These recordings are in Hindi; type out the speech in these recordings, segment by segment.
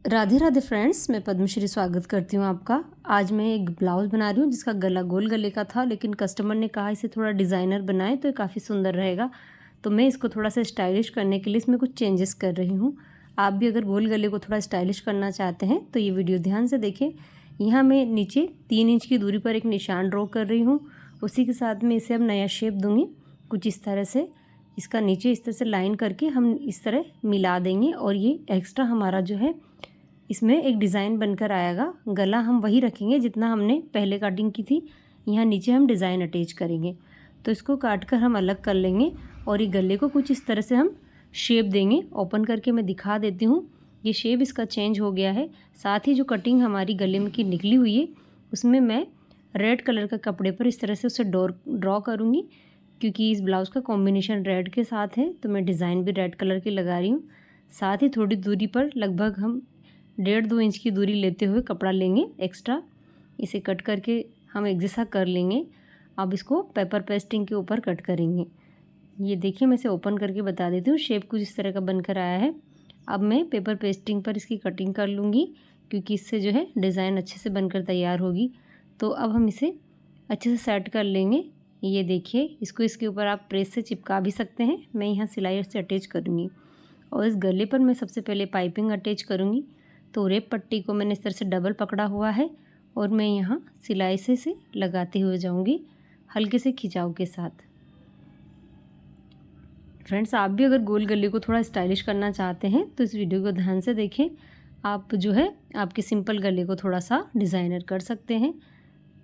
राधे राधे फ्रेंड्स, मैं पद्मश्री स्वागत करती हूँ आपका। आज मैं एक ब्लाउज़ बना रही हूँ जिसका गला गोल गले का था, लेकिन कस्टमर ने कहा इसे थोड़ा डिज़ाइनर बनाए तो ये काफ़ी सुंदर रहेगा। तो मैं इसको थोड़ा सा स्टाइलिश करने के लिए इसमें कुछ चेंजेस कर रही हूँ। आप भी अगर गोल गले को थोड़ा स्टाइलिश करना चाहते हैं तो ये वीडियो ध्यान से देखें। यहाँ मैं नीचे 3 इंच की दूरी पर एक निशान ड्रॉ कर रही हूँ। उसी के साथ में इसे अब नया शेप दूँगी कुछ इस तरह से। इसका नीचे इस तरह से लाइन करके हम इस तरह मिला देंगे और ये एक्स्ट्रा हमारा जो है इसमें एक डिज़ाइन बनकर आएगा। गला हम वही रखेंगे जितना हमने पहले कटिंग की थी। यहाँ नीचे हम डिज़ाइन अटैच करेंगे, तो इसको काट कर हम अलग कर लेंगे और ये गले को कुछ इस तरह से हम शेप देंगे। ओपन करके मैं दिखा देती हूँ, ये शेप इसका चेंज हो गया है। साथ ही जो कटिंग हमारी गले में की निकली हुई है उसमें मैं रेड कलर का कपड़े पर इस तरह से उसे ड्रॉ करूँगी, क्योंकि इस ब्लाउज़ का कॉम्बिनेशन रेड के साथ है तो मैं डिज़ाइन भी रेड कलर की लगा रही हूँ। साथ ही थोड़ी दूरी पर लगभग हम 1.5-2 इंच की दूरी लेते हुए कपड़ा लेंगे एक्स्ट्रा। इसे कट करके हम एक जैसा कर लेंगे। अब इसको पेपर पेस्टिंग के ऊपर कट करेंगे। ये देखिए, मैं इसे ओपन करके बता देती हूँ। शेप कुछ इस तरह का बनकर आया है। अब मैं पेपर पेस्टिंग पर इसकी कटिंग कर लूँगी, क्योंकि इससे जो है डिज़ाइन अच्छे से बनकर तैयार होगी। तो अब हम इसे अच्छे से सेट कर लेंगे। ये देखिए, इसको इसके ऊपर आप प्रेस से चिपका भी सकते हैं। मैं यहाँ सिलाई से अटैच करूँगी और इस गले पर मैं सबसे पहले पाइपिंग अटैच करूँगी। तो रेप पट्टी को मैंने इस तरह से डबल पकड़ा हुआ है और मैं यहाँ सिलाई से इसे लगाते हुए जाऊँगी हल्के से खिंचाव के साथ। फ्रेंड्स, आप भी अगर गोल गले को थोड़ा स्टाइलिश करना चाहते हैं तो इस वीडियो को ध्यान से देखें। आप जो है आपके सिंपल गले को थोड़ा सा डिज़ाइनर कर सकते हैं।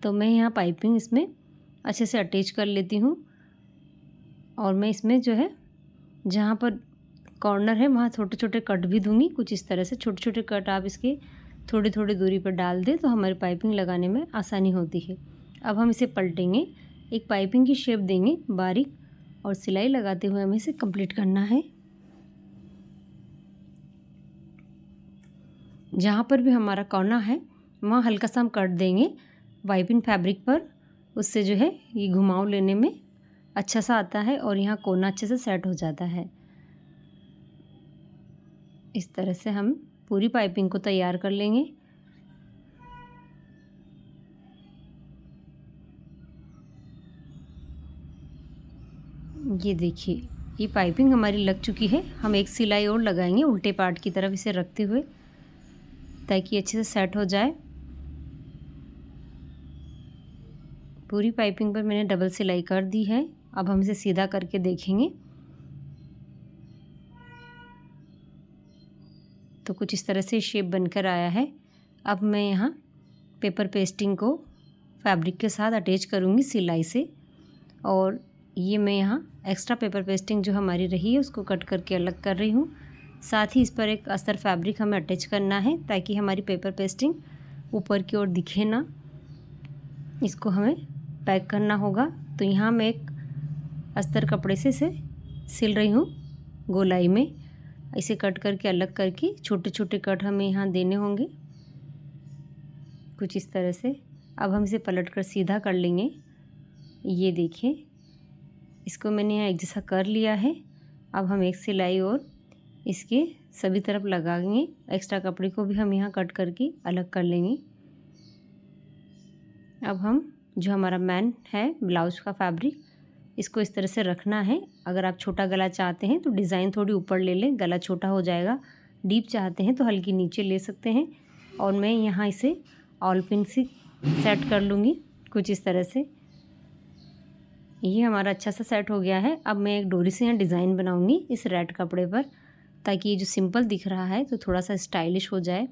तो मैं यहाँ पाइपिंग इसमें अच्छे से अटैच कर लेती हूँ और मैं इसमें जो है जहाँ पर कॉर्नर है वहाँ छोटे छोटे कट भी दूंगी। कुछ इस तरह से छोटे छोटे कट आप इसके थोड़ी थोड़ी दूरी पर डाल दें तो हमारी पाइपिंग लगाने में आसानी होती है। अब हम इसे पलटेंगे, एक पाइपिंग की शेप देंगे बारीक और सिलाई लगाते हुए हमें इसे कंप्लीट करना है। जहाँ पर भी हमारा कोना है वहाँ हल्का सा हम कट देंगे पाइपिंग फैब्रिक पर। उससे जो है ये घुमाव लेने में अच्छा सा आता है और यहाँ कोना अच्छे से सेट हो जाता है। इस तरह से हम पूरी पाइपिंग को तैयार कर लेंगे। ये देखिए, ये पाइपिंग हमारी लग चुकी है। हम एक सिलाई और लगाएंगे उल्टे पार्ट की तरफ इसे रखते हुए, ताकि अच्छे से सेट हो जाए। पूरी पाइपिंग पर मैंने डबल सिलाई कर दी है। अब हम इसे सीधा करके देखेंगे तो कुछ इस तरह से शेप बनकर आया है। अब मैं यहाँ पेपर पेस्टिंग को फैब्रिक के साथ अटैच करूँगी सिलाई से, और ये मैं यहाँ एक्स्ट्रा पेपर पेस्टिंग जो हमारी रही है उसको कट करके अलग कर रही हूँ। साथ ही इस पर एक अस्तर फैब्रिक हमें अटैच करना है ताकि हमारी पेपर पेस्टिंग ऊपर की ओर दिखे ना। इसको हमें पैक करना होगा। तो यहाँ मैं एक अस्तर कपड़े से इसे सिल रही हूँ गोलाई में। इसे कट करके अलग करके छोटे छोटे कट हमें यहाँ देने होंगे कुछ इस तरह से। अब हम इसे पलट कर सीधा कर लेंगे। ये देखिए, इसको मैंने यहाँ एक जैसा कर लिया है। अब हम एक सिलाई और इसके सभी तरफ लगाएंगे। एक्स्ट्रा कपड़े को भी हम यहाँ कट करके अलग कर लेंगे। अब हम जो हमारा मैन है ब्लाउज का फैब्रिक, इसको इस तरह से रखना है। अगर आप छोटा गला चाहते हैं तो डिज़ाइन थोड़ी ऊपर ले लें, गला छोटा हो जाएगा। डीप चाहते हैं तो हल्की नीचे ले सकते हैं। और मैं यहाँ इसे ऑल पिन से सेट कर लूँगी कुछ इस तरह से। ये हमारा अच्छा सा सेट हो गया है। अब मैं एक डोरी से यहाँ डिज़ाइन बनाऊँगी इस रेड कपड़े पर, ताकि ये जो सिंपल दिख रहा है तो थोड़ा सा स्टाइलिश हो जाए।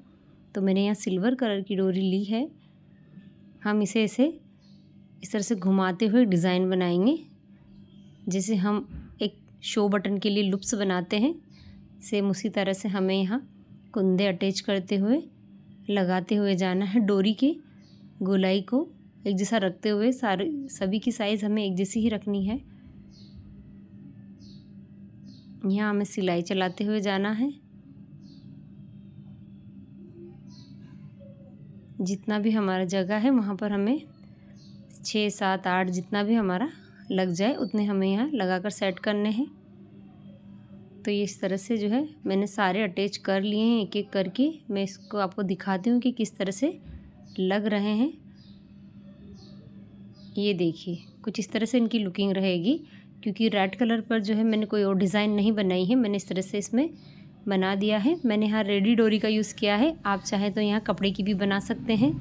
तो मैंने यहाँ सिल्वर कलर की डोरी ली है। हम इसे इस तरह से घुमाते हुए डिज़ाइन बनाएंगे, जैसे हम एक शो बटन के लिए लुप्स बनाते हैं। सेम उसी तरह से हमें यहाँ कुंदे अटैच करते हुए लगाते हुए जाना है। डोरी के गोलाई को एक जैसा रखते हुए सभी की साइज़ हमें एक जैसी ही रखनी है। यहाँ हमें सिलाई चलाते हुए जाना है। जितना भी हमारा जगह है वहाँ पर हमें 6, 7, 8 जितना भी हमारा लग जाए उतने हमें यहाँ लगाकर सेट करने हैं। तो ये इस तरह से जो है मैंने सारे अटैच कर लिए हैं एक एक करके। मैं इसको आपको दिखाती हूँ कि किस तरह से लग रहे हैं। ये देखिए कुछ इस तरह से इनकी लुकिंग रहेगी, क्योंकि रेड कलर पर जो है मैंने कोई और डिज़ाइन नहीं बनाई है, मैंने इस तरह से इसमें बना दिया है। मैंने यहाँ रेडी डोरी का यूज़ किया है, आप चाहें तो यहाँ कपड़े की भी बना सकते हैं।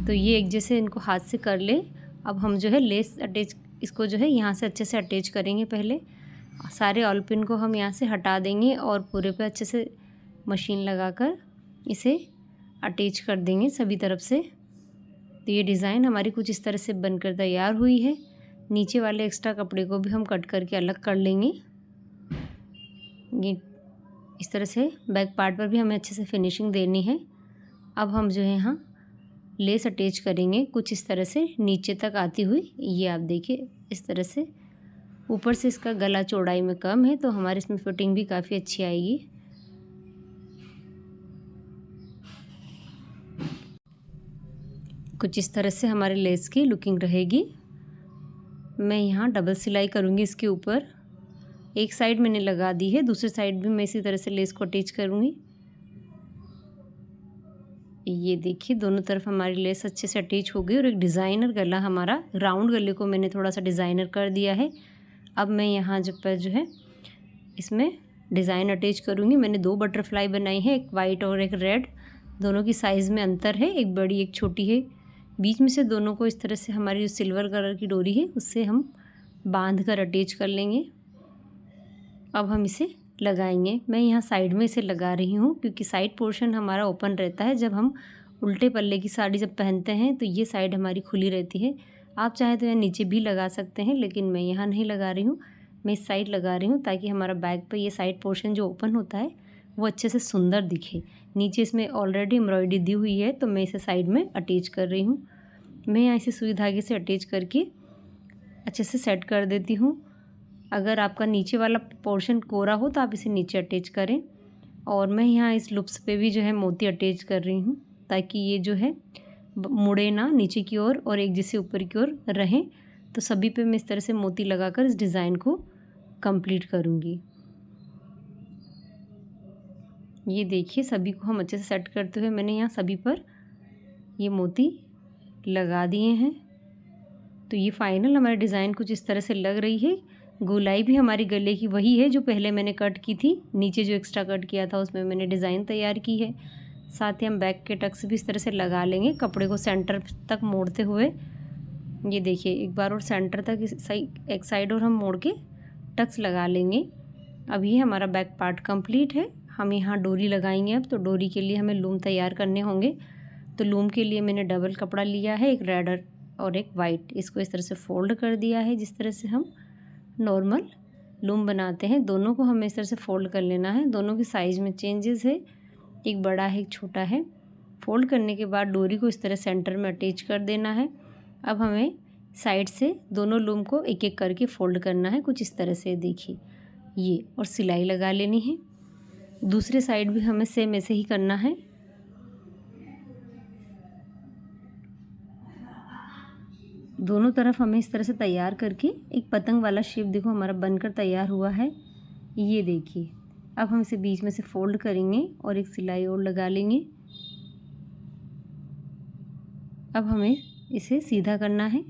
तो ये एक जैसे इनको हाथ से कर ले। अब हम जो है लेस अटैच इसको जो है यहाँ से अच्छे से अटैच करेंगे। पहले सारे ऑल पिन को हम यहाँ से हटा देंगे और पूरे पे अच्छे से मशीन लगाकर इसे अटैच कर देंगे सभी तरफ से। तो ये डिज़ाइन हमारी कुछ इस तरह से बनकर तैयार हुई है। नीचे वाले एक्स्ट्रा कपड़े को भी हम कट करके अलग कर लेंगे। ये इस तरह से बैक पार्ट पर भी हमें अच्छे से फिनिशिंग देनी है। अब हम जो है यहाँ लेस अटैच करेंगे कुछ इस तरह से नीचे तक आती हुई। ये आप देखिए इस तरह से। ऊपर से इसका गला चौड़ाई में कम है तो हमारे इसमें फिटिंग भी काफ़ी अच्छी आएगी। कुछ इस तरह से हमारे लेस की लुकिंग रहेगी। मैं यहाँ डबल सिलाई करूँगी इसके ऊपर। एक साइड मैंने लगा दी है, दूसरी साइड भी मैं इसी तरह से लेस को अटैच करूँगी। ये देखिए दोनों तरफ हमारी लेस अच्छे से अटैच हो गई और एक डिज़ाइनर गला हमारा, राउंड गले को मैंने थोड़ा सा डिज़ाइनर कर दिया है। अब मैं यहाँ जब पर जो है इसमें डिज़ाइन अटैच करूँगी। मैंने 2 बटरफ्लाई बनाई है, एक वाइट और एक रेड। दोनों की साइज़ में अंतर है, एक बड़ी एक छोटी है। बीच में से दोनों को इस तरह से हमारी जो सिल्वर कलर की डोरी है उससे हम बांध कर अटैच कर लेंगे। अब हम इसे लगाएंगे। मैं यहाँ साइड में इसे लगा रही हूँ क्योंकि साइड पोर्शन हमारा ओपन रहता है। जब हम उल्टे पल्ले की साड़ी जब पहनते हैं तो ये साइड हमारी खुली रहती है। आप चाहें तो यहाँ नीचे भी लगा सकते हैं, लेकिन मैं यहाँ नहीं लगा रही हूँ, मैं इस साइड लगा रही हूँ ताकि हमारा बैक पर ये साइड पोर्शन जो ओपन होता है वो अच्छे से सुंदर दिखे। नीचे इसमें ऑलरेडी एम्ब्रॉयडरी दी हुई है तो मैं इसे साइड में अटैच कर रही हूँ। मैं यहाँ इसे सुई धागे से अटैच करके अच्छे से सेट कर देती हूँ। अगर आपका नीचे वाला पोर्शन कोरा हो तो आप इसे नीचे अटैच करें। और मैं यहाँ इस लुप्स पे भी जो है मोती अटैच कर रही हूँ ताकि ये जो है मुड़े ना नीचे की ओर और एक जैसे ऊपर की ओर रहें। तो सभी पे मैं इस तरह से मोती लगाकर इस डिज़ाइन को कंप्लीट करूँगी। ये देखिए सभी को हम अच्छे से सेट करते हुए मैंने यहाँ सभी पर ये मोती लगा दिए हैं। तो ये फाइनल हमारे डिज़ाइन कुछ इस तरह से लग रही है। गोलाई भी हमारी गले की वही है जो पहले मैंने कट की थी। नीचे जो एक्स्ट्रा कट किया था उसमें मैंने डिज़ाइन तैयार की है। साथ ही हम बैक के टक्स भी इस तरह से लगा लेंगे, कपड़े को सेंटर तक मोड़ते हुए। ये देखिए एक बार और सेंटर तक सही एक साइड और हम मोड़ के टक्स लगा लेंगे। अब ये हमारा बैक पार्ट कंप्लीट है। हम यहाँ डोरी लगाएंगे। अब तो डोरी के लिए हमें लूम तैयार करने होंगे। तो लूम के लिए मैंने डबल कपड़ा लिया है, एक रेड और एक वाइट। इसको इस तरह से फोल्ड कर दिया है जिस तरह से हम नॉर्मल लूम बनाते हैं। दोनों को हमें इस तरह से फोल्ड कर लेना है। दोनों की साइज़ में चेंजेस है, एक बड़ा है एक छोटा है। फोल्ड करने के बाद डोरी को इस तरह सेंटर में अटैच कर देना है। अब हमें साइड से दोनों लूम को एक एक करके फोल्ड करना है कुछ इस तरह से, देखिए ये, और सिलाई लगा लेनी है। दूसरे साइड भी हमें सेम ऐसे ही करना है। दोनों तरफ हमें इस तरह से तैयार करके एक पतंग वाला शेप देखो हमारा बनकर तैयार हुआ है। ये देखिए अब हम इसे बीच में से फोल्ड करेंगे और एक सिलाई और लगा लेंगे। अब हमें इसे सीधा करना है।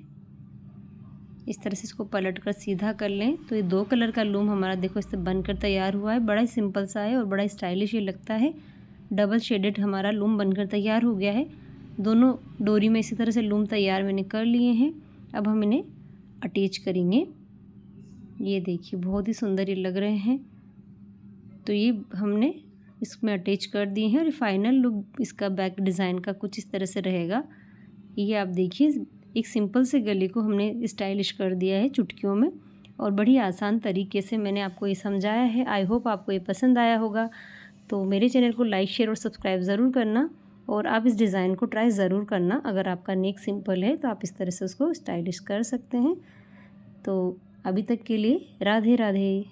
इस तरह से इसको पलट कर सीधा कर लें तो ये 2 कलर का लूम हमारा देखो इससे बनकर तैयार हुआ है। बड़ा ही सिंपल सा है और बड़ा ही स्टाइलिश ये लगता है। डबल शेडेड हमारा लूम बनकर तैयार हो गया है। दोनों डोरी में इसी तरह से लूम तैयार मैंने कर लिए हैं। अब हम इन्हें अटैच करेंगे। ये देखिए बहुत ही सुंदर ये लग रहे हैं। तो ये हमने इसमें अटैच कर दिए हैं और फाइनल लुक इसका बैक डिज़ाइन का कुछ इस तरह से रहेगा। ये आप देखिए एक सिंपल से गले को हमने स्टाइलिश कर दिया है चुटकियों में और बड़ी आसान तरीके से मैंने आपको ये समझाया है। आई होप आपको ये पसंद आया होगा। तो मेरे चैनल को लाइक शेयर और सब्सक्राइब ज़रूर करना और आप इस डिज़ाइन को ट्राई ज़रूर करना। अगर आपका नेक सिंपल है तो आप इस तरह से उसको स्टाइलिश कर सकते हैं। तो अभी तक के लिए राधे राधे।